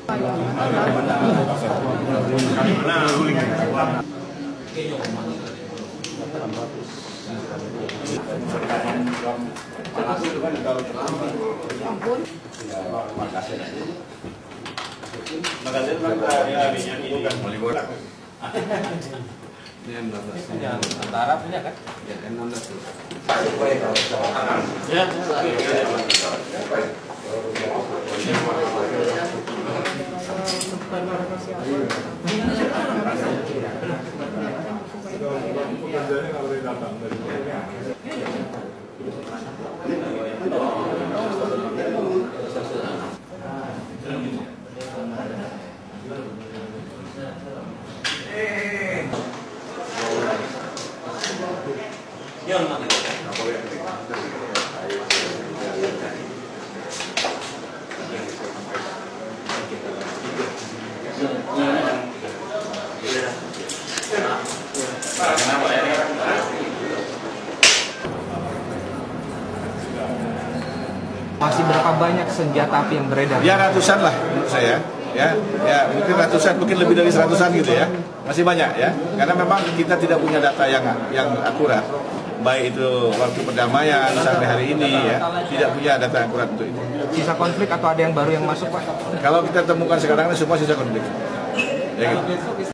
Antara punya kan? Ya, M16 tuh. Ya. Masih berapa banyak senjata api yang beredar? Ya ratusan lah menurut saya. Ya mungkin ratusan, mungkin lebih dari seratusan gitu ya. Masih banyak ya. Karena memang kita tidak punya data yang akurat. Baik itu waktu perdamaian sampai hari ini ya, tidak punya data yang akurat untuk itu. Sisa konflik atau ada yang baru yang masuk, Pak? Kalau kita temukan sekarang ini semua sisa konflik. Ya, gitu.